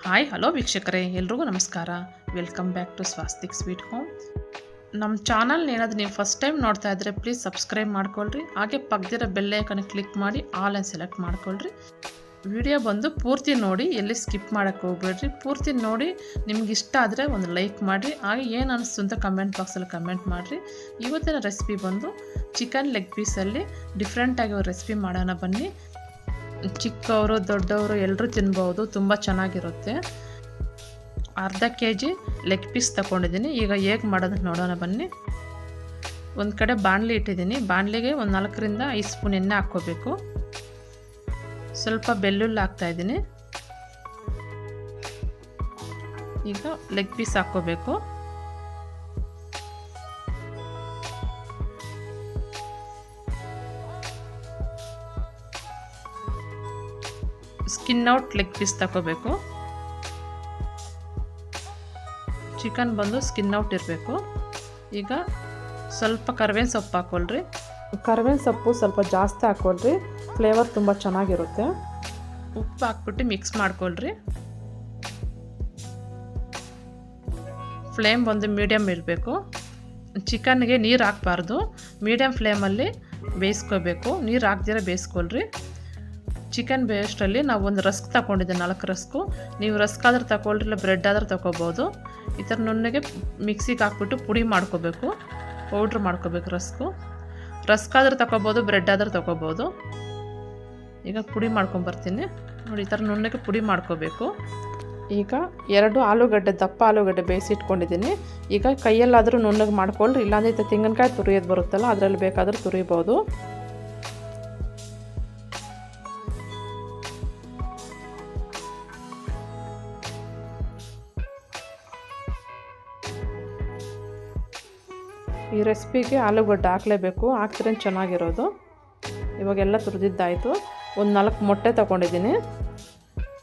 Hi hello ವೀಕ್ಷಕರೇ, ಎಲ್ರಿಗೂ ನಮಸ್ಕಾರ. Welcome back to Swastik sweet home. ನಮ್ಮ ಚಾನಲ್ ಏನಾದರೂ ನೀವು ಫಸ್ಟ್ ಟೈಮ್ ನೋಡ್ತಾ ಇದ್ದರೆ ಪ್ಲೀಸ್ ಸಬ್ಸ್ಕ್ರೈಬ್ ಮಾಡ್ಕೊಳ್ರಿ. ಹಾಗೆ ಪಕ್ಕದಿರೋ ಬೆಲ್ ಐಕಾನ್ ಕ್ಲಿಕ್ ಮಾಡಿ ಆಲ್ ಅನ್ನು ಸೆಲೆಕ್ಟ್ ಮಾಡ್ಕೊಳ್ರಿ. ವಿಡಿಯೋ ಬಂದು ಪೂರ್ತಿ ನೋಡಿ, ಎಲ್ಲಿ ಸ್ಕಿಪ್ ಮಾಡೋಕ್ಕೆ ಹೋಗ್ಬೇಡ್ರಿ. ಪೂರ್ತಿ ನೋಡಿ ನಿಮ್ಗೆ ಇಷ್ಟ ಆದರೆ ಒಂದು ಲೈಕ್ ಮಾಡಿರಿ. ಹಾಗೆ ಏನು ಅನಿಸ್ತು ಅಂತ ಕಮೆಂಟ್ ಬಾಕ್ಸಲ್ಲಿ ಕಮೆಂಟ್ ಮಾಡಿರಿ. ಇವತ್ತಿನ ರೆಸಿಪಿ ಬಂದು ಚಿಕನ್ ಲೆಗ್ ಪೀಸಲ್ಲಿ ಡಿಫ್ರೆಂಟಾಗಿ ಒಂದು ರೆಸಿಪಿ ಮಾಡೋಣ ಬನ್ನಿ. ಚಿಕ್ಕವರು ದೊಡ್ಡವರು ಎಲ್ಲರೂ ತಿನ್ಬೋದು, ತುಂಬ ಚೆನ್ನಾಗಿರುತ್ತೆ. ಅರ್ಧ kg ಲೆಗ್ ಪೀಸ್ ತಗೊಂಡಿದ್ದೀನಿ. ಈಗ ಹೇಗೆ ಮಾಡೋದನ್ನು ನೋಡೋಣ ಬನ್ನಿ. ಒಂದು ಕಡೆ ಬಾಣಲಿ ಇಟ್ಟಿದ್ದೀನಿ. ಬಾಣಲಿಗೆ ಒಂದು 4 ರಿಂದ 5 ಸ್ಪೂನ್ ಎಣ್ಣೆ ಹಾಕ್ಕೋಬೇಕು. ಸ್ವಲ್ಪ ಬೆಳ್ಳುಳ್ಳಿ ಹಾಕ್ತಾಯಿದ್ದೀನಿ. ಈಗ ಲೆಗ್ ಪೀಸ್ ಹಾಕ್ಕೋಬೇಕು. ಸ್ಕಿನ್ ಔಟ್ ಲೆಗ್ ಪೀಸ್ ತಗೋಬೇಕು. ಚಿಕನ್ ಬಂದು ಸ್ಕಿನ್ ಔಟ್ ಇರಬೇಕು. ಈಗ ಸ್ವಲ್ಪ ಕರಿಬೇವಿನ ಸೊಪ್ಪು ಹಾಕ್ಕೊಳ್ರಿ. ಕರಿಬೇವಿನ ಸೊಪ್ಪು ಸ್ವಲ್ಪ ಜಾಸ್ತಿ ಹಾಕ್ಕೊಳ್ರಿ, ಫ್ಲೇವರ್ ತುಂಬ ಚೆನ್ನಾಗಿರುತ್ತೆ. ಉಪ್ಪು ಹಾಕ್ಬಿಟ್ಟು ಮಿಕ್ಸ್ ಮಾಡ್ಕೊಳ್ರಿ. ಫ್ಲೇಮ್ ಬಂದು ಮೀಡಿಯಮ್ ಇರಬೇಕು. ಚಿಕನ್ಗೆ ನೀರು ಹಾಕಬಾರ್ದು, ಮೀಡಿಯಮ್ ಫ್ಲೇಮಲ್ಲಿ ಬೇಯಿಸ್ಕೋಬೇಕು. ನೀರು ಹಾಕ್ದಿರ ಬೇಯಿಸ್ಕೊಳ್ರಿ. ಚಿಕನ್ ಬೇಯಷ್ಟರಲ್ಲಿ ನಾವು ಒಂದು ರಸ್ಕ್ ತಗೊಂಡಿದ್ದೆ, 4 ರಸ್ಕು. ನೀವು ರಸ್ಕ್ ಆದ್ರೆ ತಗೊಳ್ರಿ, ಇಲ್ಲ ಬ್ರೆಡ್ ಆದ್ರೆ ತಗೋಬೋದು. ಈ ಥರ ನುಣ್ಣಗೆ ಮಿಕ್ಸಿಗೆ ಹಾಕ್ಬಿಟ್ಟು ಪುಡಿ ಮಾಡ್ಕೋಬೇಕು, ಪೌಡ್ರ್ ಮಾಡ್ಕೋಬೇಕು. ರಸ್ಕ್ ಆದ್ರೆ ತಗೋಬೋದು, ಬ್ರೆಡ್ ಆದ್ರೆ ತಗೋಬೋದು. ಈಗ ಪುಡಿ ಮಾಡ್ಕೊಂಬರ್ತೀನಿ ನೋಡಿ. ಈ ಥರ ನುಣ್ಣಗೆ ಪುಡಿ ಮಾಡ್ಕೋಬೇಕು. ಈಗ 2 ಆಲೂಗಡ್ಡೆ, ದಪ್ಪ ಆಲೂಗಡ್ಡೆ ಬೇಯಿಸಿಟ್ಕೊಂಡಿದ್ದೀನಿ. ಈಗ ಕೈಯಲ್ಲಾದರೂ ನುಣ್ಣಗೆ ಮಾಡ್ಕೊಳ್ರಿ, ಇಲ್ಲಾಂದರೆ ತೆಂಗಿನಕಾಯಿ ತುರಿಯೋದು ಬರುತ್ತಲ್ಲ, ಅದರಲ್ಲಿ ಬೇಕಾದರೂ ತುರಿಬೋದು. ಈ ರೆಸಿಪಿಗೆ ಆಲೂಗಡ್ಡೆ ಹಾಕಲೇಬೇಕು, ಹಾಕ್ತಿದ್ರೆ ಚೆನ್ನಾಗಿರೋದು. ಇವಾಗೆಲ್ಲ ತುರಿದಿದ್ದಾಯಿತು. ಒಂದು 4 ಮೊಟ್ಟೆ ತೊಗೊಂಡಿದ್ದೀನಿ.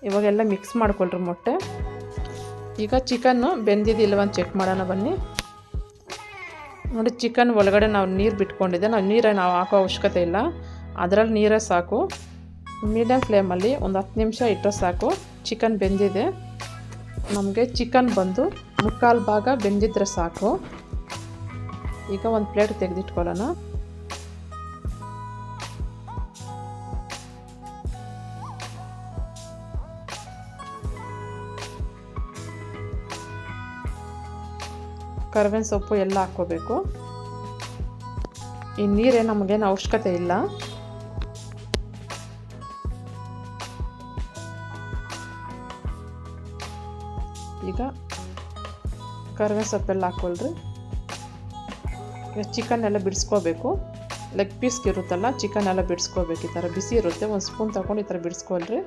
ಇವಾಗೆಲ್ಲ ಮಿಕ್ಸ್ ಮಾಡ್ಕೊಳ್ರಿ ಮೊಟ್ಟೆ. ಈಗ ಚಿಕನ್ನು ಬೆಂದಿದ್ದಿಲ್ವಂತ ಚೆಕ್ ಮಾಡೋಣ ಬನ್ನಿ. ನೋಡಿ, ಚಿಕನ್ ಒಳಗಡೆ ನಾವು ನೀರು ಬಿಟ್ಕೊಂಡಿದ್ದೆ. ನಾವು ಹಾಕೋ ಅವಶ್ಯಕತೆ ಇಲ್ಲ, ಅದರಲ್ಲಿ ನೀರೇ ಸಾಕು. ಮೀಡಿಯಮ್ ಫ್ಲೇಮಲ್ಲಿ ಒಂದು 10 ನಿಮಿಷ ಇಟ್ಟರೆ ಸಾಕು. ಚಿಕನ್ ಬೆಂದಿದೆ. ನಮಗೆ ಚಿಕನ್ ಬಂದು 3/4 ಭಾಗ ಬೆಂದಿದ್ರೆ ಸಾಕು. ಈಗ ಒಂದು ಪ್ಲೇಟ್ ತೆಗೆದಿಟ್ಕೊಳ್ಳೋಣ. ಕರಿಬೇವಿನ ಸೊಪ್ಪು ಎಲ್ಲ ಹಾಕ್ಕೋಬೇಕು. ಈ ನೀರೇ ನಮಗೇನು ಅವಶ್ಯಕತೆ ಇಲ್ಲ. ಈಗ ಕರಿಬೇವಿನ ಸೊಪ್ಪೆಲ್ಲ ಹಾಕ್ಕೊಳ್ರಿ. ಚಿಕನ್ ಎಲ್ಲ ಬಿಡಿಸ್ಕೋಬೇಕು. ಲೆಗ್ ಪೀಸ್ಗೆ ಇರುತ್ತಲ್ಲ, ಚಿಕನ್ ಎಲ್ಲ ಬಿಡಿಸ್ಕೋಬೇಕು. ಈ ಥರ ಬಿಸಿ ಇರುತ್ತೆ, ಒಂದು ಸ್ಪೂನ್ ತಗೊಂಡು ಈ ಥರ ಬಿಡಿಸ್ಕೊಳ್ರಿ.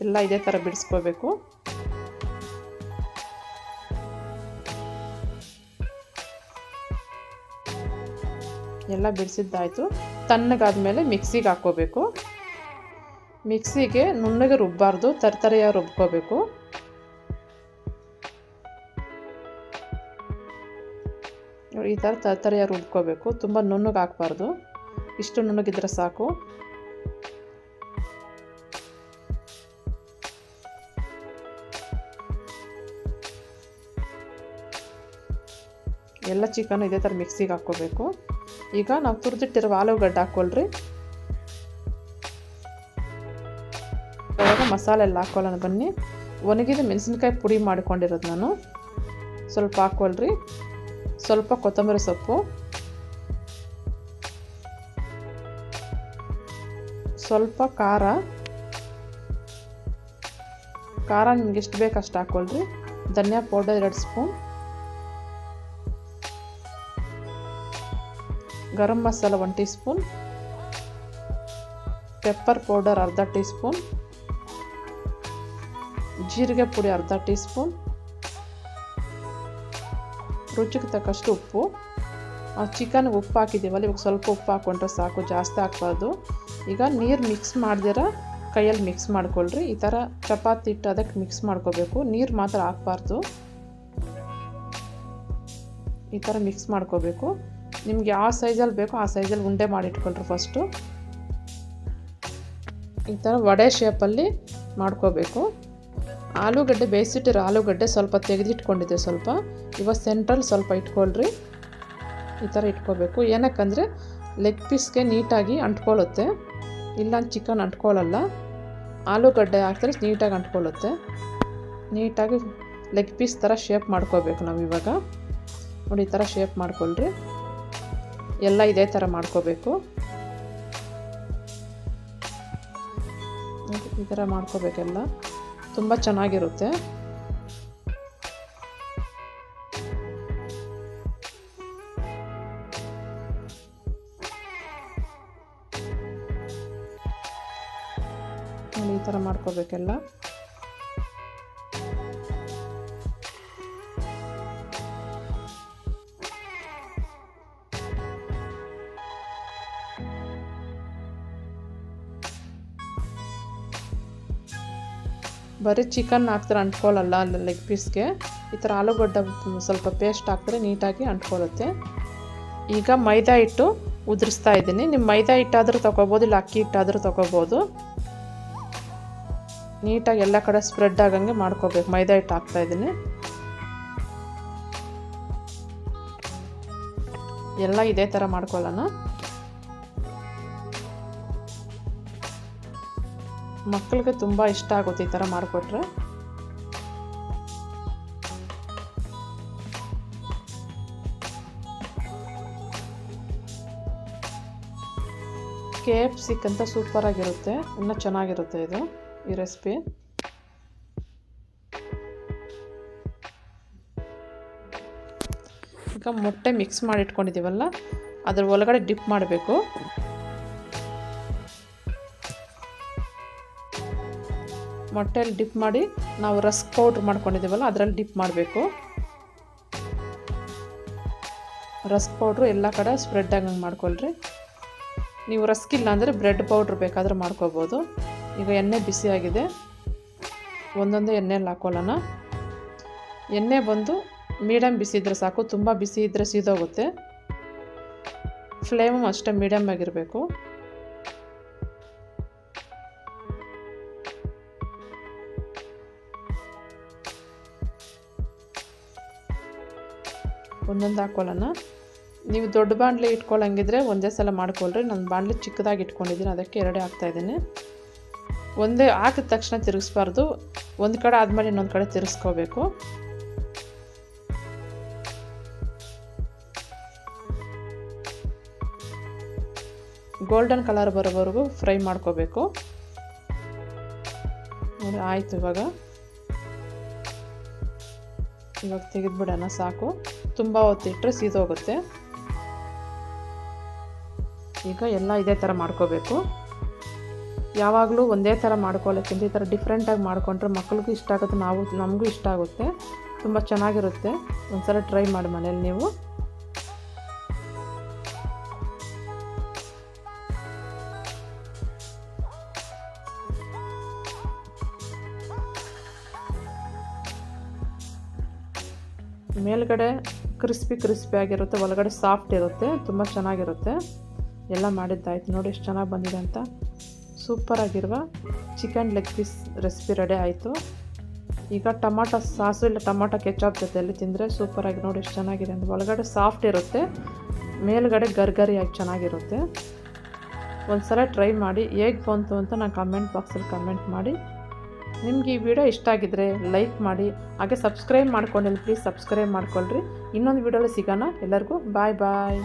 ಎಲ್ಲ ಇದೇ ಥರ ಬಿಡಿಸ್ಕೋಬೇಕು. ಎಲ್ಲ ಬಿಡಿಸಿದ್ದಾಯಿತು. ತಣ್ಣಗಾದ್ಮೇಲೆ ಮಿಕ್ಸಿಗೆ ಹಾಕ್ಕೋಬೇಕು. ಮಿಕ್ಸಿಗೆ ನುಣ್ಣಗೆ ರುಬ್ಬಾರ್ದು, ತರತರಿಯಾಗಿ ರುಬ್ಕೋಬೇಕು. ಈ ಥರ ತರತರಿಯಾಗಿ ರುಬ್ಕೋಬೇಕು, ತುಂಬ ನುಣ್ಣಗೆ ಹಾಕ್ಬಾರ್ದು. ಇಷ್ಟು ನುಣ್ಣಗಿದ್ರೆ ಸಾಕು. ಎಲ್ಲ ಚಿಕನ್ ಇದೇ ಥರ ಮಿಕ್ಸಿಗೆ ಹಾಕ್ಕೋಬೇಕು. ಈಗ ನಾವು ತುರಿದಿಟ್ಟಿರೋ ಆಲೂಗಡ್ಡೆ ಹಾಕ್ಕೊಳ್ರಿ. ಇವಾಗ ಮಸಾಲೆ ಎಲ್ಲ ಹಾಕ್ಕೊಳ್ಳೋಣ ಬನ್ನಿ. ಒಣಗಿದ ಮೆಣಸಿನ್ಕಾಯಿ ಪುಡಿ ಮಾಡಿಕೊಂಡಿರೋದು ನಾನು ಸ್ವಲ್ಪ ಹಾಕ್ಕೊಳ್ರಿ. ಸ್ವಲ್ಪ ಕೊತ್ತಂಬರಿ ಸೊಪ್ಪು, ಸ್ವಲ್ಪ ಖಾರ ನಿಮ್ಗೆ ಎಷ್ಟು ಬೇಕು ಅಷ್ಟು ಹಾಕ್ಕೊಳ್ರಿ. ಧನಿಯಾ powder 2 spoon, garam masala 1 teaspoon, pepper powder ಅರ್ಧ ಟೀ ಸ್ಪೂನ್, ಜೀರಿಗೆ ಪುಡಿ ಅರ್ಧ ಟೀ ಸ್ಪೂನ್, ರುಚಿಗೆ ತಕ್ಕಷ್ಟು ಉಪ್ಪು. ಚಿಕನ್ಗೆ ಉಪ್ಪು ಹಾಕಿದ್ದೀವಲ್ಲ, ಇವಾಗ ಸ್ವಲ್ಪ ಉಪ್ಪು ಹಾಕ್ಕೊಂಡ್ರೆ ಸಾಕು, ಜಾಸ್ತಿ ಹಾಕ್ಬಾರ್ದು. ಈಗ ನೀರು ಮಿಕ್ಸ್ ಮಾಡ್ದಿರ ಕೈಯಲ್ಲಿ ಮಿಕ್ಸ್ ಮಾಡ್ಕೊಳ್ರಿ. ಈ ಥರ ಚಪಾತಿ ಹಿಟ್ಟು ಅದಕ್ಕೆ ಮಿಕ್ಸ್ ಮಾಡ್ಕೋಬೇಕು, ನೀರು ಮಾತ್ರ ಹಾಕಬಾರ್ದು. ಈ ಥರ ಮಿಕ್ಸ್ ಮಾಡ್ಕೋಬೇಕು. ನಿಮ್ಗೆ ಯಾವ ಸೈಜಲ್ಲಿ ಬೇಕೋ ಆ ಸೈಜಲ್ಲಿ ಉಂಡೆ ಮಾಡಿ ಇಟ್ಕೊಳ್ರಿ. ಫಸ್ಟು ಈ ಥರ ವಡೆ ಶೇಪಲ್ಲಿ ಮಾಡ್ಕೋಬೇಕು. ಆಲೂಗಡ್ಡೆ ಬೇಯಿಸಿಟ್ಟಿರೋ ಆಲೂಗಡ್ಡೆ ಸ್ವಲ್ಪ ತೆಗೆದಿಟ್ಕೊಂಡಿದ್ದೆ, ಸ್ವಲ್ಪ ಇವಾಗ ಸೆಂಟ್ರಲ್ಲಿ ಸ್ವಲ್ಪ ಇಟ್ಕೊಳ್ರಿ. ಈ ಥರ ಇಟ್ಕೋಬೇಕು. ಏನಕ್ಕಂದರೆ ಲೆಗ್ ಪೀಸ್ಗೆ ನೀಟಾಗಿ ಅಂಟ್ಕೊಳ್ಳುತ್ತೆ, ಇಲ್ಲ ಚಿಕನ್ ಅಂಟ್ಕೊಳ್ಳಲ್ಲ. ಆಲೂಗಡ್ಡೆ ಹಾಕಿದ್ರೆ ನೀಟಾಗಿ ಅಂಟ್ಕೊಳ್ಳುತ್ತೆ. ನೀಟಾಗಿ ಲೆಗ್ ಪೀಸ್ ಥರ ಶೇಪ್ ಮಾಡ್ಕೋಬೇಕು ನಾವು. ಇವಾಗ ನೋಡಿ, ಈ ಥರ ಶೇಪ್ ಮಾಡ್ಕೊಳ್ರಿ. ಎಲ್ಲ ಇದೇ ಥರ ಮಾಡ್ಕೋಬೇಕು. ಈ ಥರ ಮಾಡ್ಕೋಬೇಕೆಲ್ಲ, ತುಂಬ ಚೆನ್ನಾಗಿರುತ್ತೆ. ಈ ಥರ ಮಾಡ್ಕೋಬೇಕೆಲ್ಲ. ಬರೀ ಚಿಕನ್ ಹಾಕ್ತಾರೆ ಅಂಟ್ಕೊಳ್ಳಲ್ಲ ಲೆಗ್ ಪೀಸ್ಗೆ. ಈ ಥರ ಆಲೂಗಡ್ಡೆ ಸ್ವಲ್ಪ ಪೇಸ್ಟ್ ಹಾಕಿದ್ರೆ ನೀಟಾಗಿ ಅಂಟ್ಕೊಳ್ಳುತ್ತೆ. ಈಗ ಮೈದಾ ಹಿಟ್ಟು ಉದುರಿಸ್ತಾ ಇದ್ದೀನಿ. ನಿಮ್ಮ ಮೈದಾ ಹಿಟ್ಟಾದರೂ ತೊಗೋಬೋದು, ಇಲ್ಲ ಅಕ್ಕಿ ಹಿಟ್ಟಾದರೂ ತೊಗೋಬೋದು. ನೀಟಾಗಿ ಎಲ್ಲ ಕಡೆ ಸ್ಪ್ರೆಡ್ ಆಗಂಗೆ ಮಾಡ್ಕೋಬೇಕು. ಮೈದಾ ಹಿಟ್ಟು ಹಾಕ್ತಾಯಿದ್ದೀನಿ. ಎಲ್ಲ ಇದೇ ಥರ ಮಾಡ್ಕೊಳ್ಳೋಣ. ಮಕ್ಕಳಿಗೆ ತುಂಬ ಇಷ್ಟ ಆಗುತ್ತೆ ಈ ಥರ ಮಾಡಿಕೊಟ್ರೆ. KFC ಅಂತ ಸೂಪರಾಗಿರುತ್ತೆ, ಇನ್ನೂ ಚೆನ್ನಾಗಿರುತ್ತೆ ಇದು ಈ ರೆಸಿಪಿ. ಈಗ ಮೊಟ್ಟೆ ಮಿಕ್ಸ್ ಮಾಡಿ ಇಟ್ಕೊಂಡಿದ್ದೀವಲ್ಲ, ಅದ್ರ ಒಳಗಡೆ ಡಿಪ್ ಮಾಡಬೇಕು. ಮೊಟ್ಟೆಯಲ್ಲಿ ಡಿಪ್ ಮಾಡಿ ನಾವು ರಸ್ಕ್ ಪೌಡ್ರ್ ಮಾಡ್ಕೊಂಡಿದ್ದೀವಲ್ಲ ಅದರಲ್ಲಿ ಡಿಪ್ ಮಾಡಬೇಕು. ರಸ್ಕ್ ಪೌಡ್ರು ಎಲ್ಲ ಕಡೆ ಸ್ಪ್ರೆಡ್ ಆಗಂಗೆ ಮಾಡ್ಕೊಳ್ರಿ. ನೀವು ರಸ್ಕ್ ಇಲ್ಲ ಅಂದರೆ ಬ್ರೆಡ್ ಪೌಡ್ರ್ ಬೇಕಾದರೂ ಮಾಡ್ಕೋಬೋದು. ಈಗ ಎಣ್ಣೆ ಬಿಸಿಯಾಗಿದೆ, ಒಂದೊಂದೇ ಎಣ್ಣೆಯಲ್ಲಿ ಹಾಕ್ಕೊಳ್ಳೋಣ. ಎಣ್ಣೆ ಬಂದು ಮೀಡಿಯಮ್ ಬಿಸಿ ಇದ್ದರೆ ಸಾಕು, ತುಂಬ ಬಿಸಿ ಇದ್ದರೆ ಸೀದೋಗುತ್ತೆ. ಫ್ಲೇಮು ಅಷ್ಟೇ ಮೀಡಿಯಮ್ ಆಗಿರಬೇಕು. ಒಂದೊಂದು ಹಾಕ್ಕೊಳ್ಳೋಣ. ನೀವು ದೊಡ್ಡ ಬಾಣಲೆ ಇಟ್ಕೊಳ್ಳಂಗಿದ್ರೆ ಒಂದೇ ಸಲ ಮಾಡ್ಕೊಳ್ರಿ. ನಾನು ಬಾಣಲೆ ಚಿಕ್ಕದಾಗಿ ಇಟ್ಕೊಂಡಿದ್ದೀನಿ, ಅದಕ್ಕೆ ಎರಡೇ ಹಾಕ್ತಾಯಿದ್ದೀನಿ. ಒಂದೇ ಹಾಕಿದ ತಕ್ಷಣ ತಿರುಗಿಸ್ಬಾರ್ದು, ಒಂದು ಕಡೆ ಆದಮೇಲೆ ಇನ್ನೊಂದು ಕಡೆ ತಿರುಗಿಸ್ಕೋಬೇಕು. ಗೋಲ್ಡನ್ ಕಲರ್ ಬರೋವರೆಗೂ ಫ್ರೈ ಮಾಡ್ಕೋಬೇಕು. ನೋಡಿ ಆಯಿತು. ಇವಾಗ ತೆಗೆದುಬಿಡೋಣ, ಸಾಕು. ತುಂಬ ಹೊತ್ತಿಟ್ಟರೆ ಸೀದೋಗುತ್ತೆ. ಈಗ ಎಲ್ಲ ಇದೇ ಥರ ಮಾಡ್ಕೋಬೇಕು. ಯಾವಾಗಲೂ ಒಂದೇ ಥರ ಮಾಡ್ಕೊಳ್ಳೋಕ್ಕಿಂತ ಈ ಥರ ಡಿಫ್ರೆಂಟಾಗಿ ಮಾಡ್ಕೊಂಡ್ರೆ ಮಕ್ಕಳಿಗೂ ಇಷ್ಟ ಆಗುತ್ತೆ, ನಮಗೂ ಇಷ್ಟ ಆಗುತ್ತೆ. ತುಂಬ ಚೆನ್ನಾಗಿರುತ್ತೆ. ಒಂದ್ಸಲ ಟ್ರೈ ಮಾಡಿ ಮನೇಲಿ ನೀವು. ಮೇಲ್ಗಡೆ ಕ್ರಿಸ್ಪಿ ಆಗಿರುತ್ತೆ, ಒಳಗಡೆ ಸಾಫ್ಟ್ ಇರುತ್ತೆ, ತುಂಬ ಚೆನ್ನಾಗಿರುತ್ತೆ. ಎಲ್ಲ ಮಾಡಿದ್ದಾಯ್ತು. ನೋಡಿ ಎಷ್ಟು ಚೆನ್ನಾಗಿ ಬಂದಿದೆ ಅಂತ. ಸೂಪರಾಗಿರುವ chicken leg piece recipe ready ಆಯಿತು. ಈಗ ಟೊಮಾಟೊ ಸಾಸು ಇಲ್ಲ ಟೊಮಾಟೊ ಕೆಚಪ್ ಜೊತೆಯಲ್ಲಿ ತಿಂದರೆ ಸೂಪರಾಗಿ. ನೋಡಿ ಎಷ್ಟು ಚೆನ್ನಾಗಿದೆ ಅಂತ. ಒಳಗಡೆ ಸಾಫ್ಟ್ ಇರುತ್ತೆ, ಮೇಲ್ಗಡೆ ಗರ್ಗರಿಯಾಗಿ ಚೆನ್ನಾಗಿರುತ್ತೆ. ಒಂದು ಸಲ ಟ್ರೈ ಮಾಡಿ, ಹೇಗೆ ಬಂತು ಅಂತ ನಾನು ಕಮೆಂಟ್ ಬಾಕ್ಸಲ್ಲಿ ಕಮೆಂಟ್ ಮಾಡಿ. ನಿಮ್ಗೆ ಈ ವಿಡಿಯೋ ಇಷ್ಟ ಆಗಿದ್ರೆ ಲೈಕ್ ಮಾಡಿ, ಹಾಗೆ ಸಬ್ಸ್ಕ್ರೈಬ್ ಮಾಡ್ಕೊಂಡಿಲ್ಲ ಪ್ಲೀಸ್ ಸಬ್ಸ್ಕ್ರೈಬ್ ಮಾಡ್ಕೊಳ್ರಿ. ಇನ್ನೊಂದು ವಿಡಿಯೋಲಿ ಸಿಗೋಣ. ಎಲ್ಲರಿಗೂ ಬಾಯ್.